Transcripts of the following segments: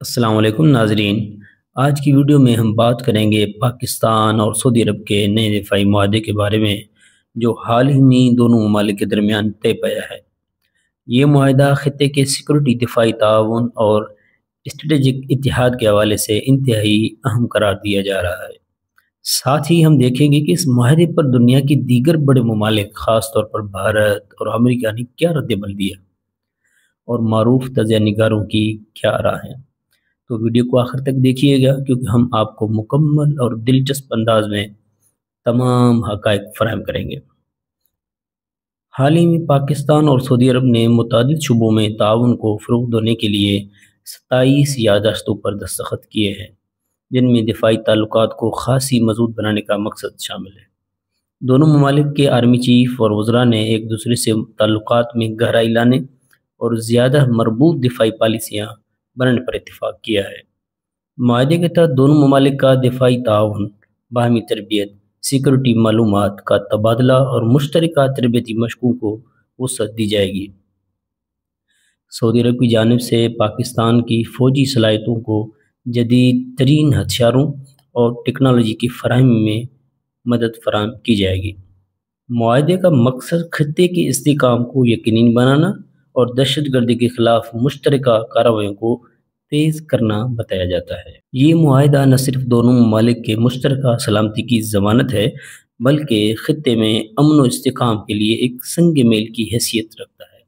السلام علیکم ناظرین۔ آج کی ویڈیو میں ہم بات کریں گے پاکستان اور سعودی عرب کے نئے دفاعی معاہدے کے بارے میں، جو حال ہی میں دونوں ممالک کے درمیان طے پایا ہے۔ یہ معاہدہ خطے کے سیکورٹی، دفاعی تعاون اور اسٹریٹجک اتحاد کے حوالے سے انتہائی اہم قرار دیا جا رہا ہے۔ ساتھ ہی ہم دیکھیں گے کہ اس معاہدے پر دنیا کی دیگر بڑے ممالک، خاص طور پر بھارت اور امریکہ نے کیا رد عمل دیا اور معروف تجزیہ نگاروں کی کیا رائے ہیں۔ تو ویڈیو کو آخر تک دیکھیے گا، کیونکہ ہم آپ کو مکمل اور دلچسپ انداز میں تمام حقائق فراہم کریں گے۔ حال ہی میں پاکستان اور سعودی عرب نے متعدد شعبوں میں تعاون کو فروغ دینے کے لیے 27 یادداشتوں پر دستخط کیے ہیں، جن میں دفاعی تعلقات کو خاصی مضبوط بنانے کا مقصد شامل ہے۔ دونوں ممالک کے آرمی چیف اور وزراء نے ایک دوسرے سے تعلقات میں گہرائی لانے اور زیادہ مربوط دفاعی پالیسیاں بنانے پر اتفاق کیا ہے۔ معاہدے کے تحت دونوں ممالک کا دفاعی تعاون، باہمی تربیت، سیکورٹی معلومات کا تبادلہ اور مشترکہ تربیتی مشقوں کو وسعت دی جائے گی۔ سعودی عرب کی جانب سے پاکستان کی فوجی صلاحیتوں کو جدید ترین ہتھیاروں اور ٹیکنالوجی کی فراہمی میں مدد فراہم کی جائے گی۔ معاہدے کا مقصد خطے کے استحکام کو یقینی بنانا اور دہشت گردی کے خلاف مشترکہ کارروائیوں کو تیز کرنا بتایا جاتا ہے۔ یہ معاہدہ نہ صرف دونوں ممالک کے مشترکہ سلامتی کی ضمانت ہے، بلکہ خطے میں امن و استحکام کے لیے ایک سنگ میل کی حیثیت رکھتا ہے۔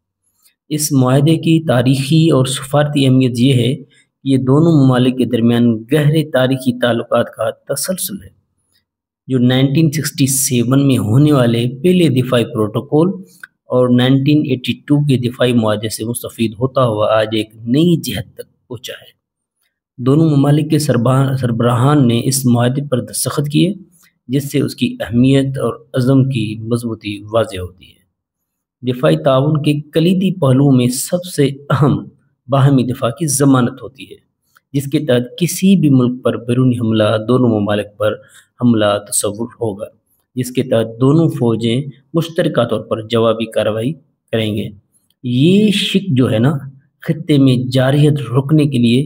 اس معاہدے کی تاریخی اور سفارتی اہمیت یہ ہے کہ یہ دونوں ممالک کے درمیان گہرے تاریخی تعلقات کا تسلسل ہے، جو 1967 میں ہونے والے پہلے دفاعی پروٹوکول اور 1982 کے دفاعی معاہدے سے مستفید ہوتا ہوا آج ایک نئی جہت تک پہنچا ہے۔ دونوں ممالک کے سربراہان نے اس معاہدے پر دستخط کیے، جس سے اس کی اہمیت اور عزم کی مضبوطی واضح ہوتی ہے۔ دفاعی تعاون کے کلیدی پہلوؤں میں سب سے اہم باہمی دفاع کی ضمانت ہوتی ہے، جس کے تحت کسی بھی ملک پر بیرونی حملہ دونوں ممالک پر حملہ تصور ہوگا، جس کے تحت دونوں فوجیں مشترکہ طور پر جوابی کارروائی کریں گے۔ یہ شق جو ہے نا، خطے میں جارحیت روکنے کے لیے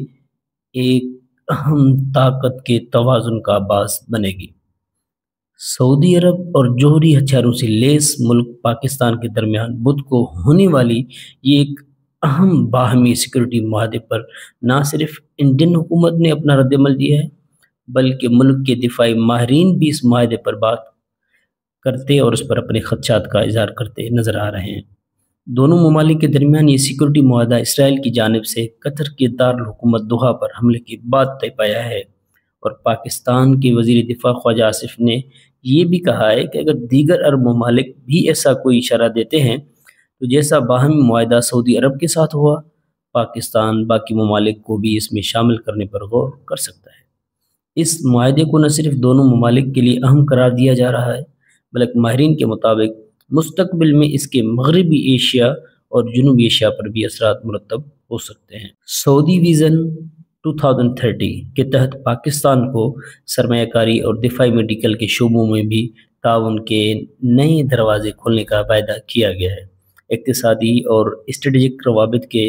ایک اہم طاقت کے توازن کا باعث بنے گی۔ سعودی عرب اور جوہری ہتھیاروں سے لیس ملک پاکستان کے درمیان بدھ کو ہونے والی یہ ایک اہم باہمی سیکورٹی معاہدے پر نہ صرف انڈین حکومت نے اپنا رد عمل دیا ہے، بلکہ ملک کے دفاعی ماہرین بھی اس معاہدے پر بات کرتے اور اس پر اپنے خدشات کا اظہار کرتے نظر آ رہے ہیں۔ دونوں ممالک کے درمیان یہ سیکورٹی معاہدہ اسرائیل کی جانب سے قطر کے دارالحکومت دوحہ پر حملے کے بعد طے پایا ہے، اور پاکستان کے وزیر دفاع خواجہ آصف نے یہ بھی کہا ہے کہ اگر دیگر عرب ممالک بھی ایسا کوئی اشارہ دیتے ہیں تو جیسا باہمی معاہدہ سعودی عرب کے ساتھ ہوا، پاکستان باقی ممالک کو بھی اس میں شامل کرنے پر غور کر سکتا ہے۔ اس معاہدے کو نہ صرف دونوں ممالک کے لیے اہم قرار دیا جا رہا ہے، بلکہ ماہرین کے مطابق مستقبل میں اس کے مغربی ایشیا اور جنوبی ایشیا پر بھی اثرات مرتب ہو سکتے ہیں۔ سعودی ویژن 2030 کے تحت پاکستان کو سرمایہ کاری اور دفاعی میڈیکل کے شعبوں میں بھی تعاون کے نئے دروازے کھولنے کا وعدہ کیا گیا ہے۔ اقتصادی اور اسٹریٹجک روابط کے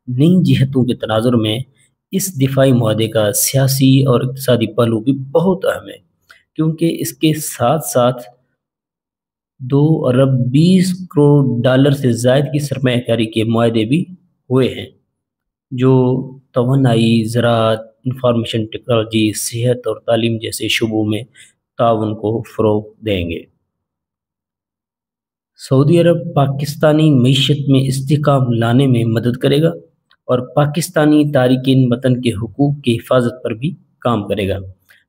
نئی جہتوں کے تناظر میں اس دفاعی معاہدے کا سیاسی اور اقتصادی پہلو بھی بہت اہم ہے، کیونکہ اس کے ساتھ ساتھ 2 ارب 20 کروڑ ڈالر سے زائد کی سرمایہ کاری کے معاہدے بھی ہوئے ہیں، جو توانائی، زراعت، انفارمیشن ٹیکنالوجی، صحت اور تعلیم جیسے شعبوں میں تعاون کو فروغ دیں گے۔ سعودی عرب پاکستانی معیشت میں استحکام لانے میں مدد کرے گا اور پاکستانی تارکین وطن کے حقوق کی حفاظت پر بھی کام کرے گا۔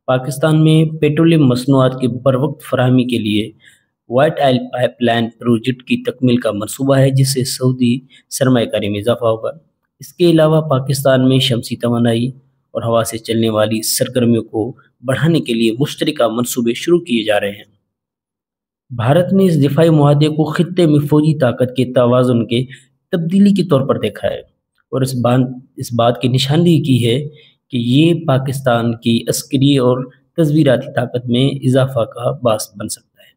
پاکستان میں پیٹرولیم مصنوعات کی بروقت فراہمی کے لیے white oil pipe line project کی تکمیل کا منصوبہ ہے، جس سے سعودی سرمایہ کاری میں اضافہ ہوگا۔ اس کے علاوہ پاکستان میں شمسی توانائی اور ہوا سے چلنے والی سرگرمیوں کو بڑھانے کے لیے مشترکہ منصوبے شروع کیے جا رہے ہیں۔ بھارت نے اس دفاعی معاہدے کو خطے میں فوجی طاقت کے توازن کے تبدیلی کے طور پر دیکھا ہے، اور اس بات کی نشاندہی کی ہے کہ یہ پاکستان کی عسکری اور تصویراتی طاقت میں اضافہ کا باعث بن سکتا ہے۔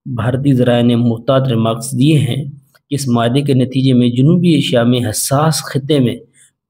بھارتی ذرائع نے محتاط ریمارکس دیے ہیں کہ اس معاہدے کے نتیجے میں جنوبی ایشیا میں حساس خطے میں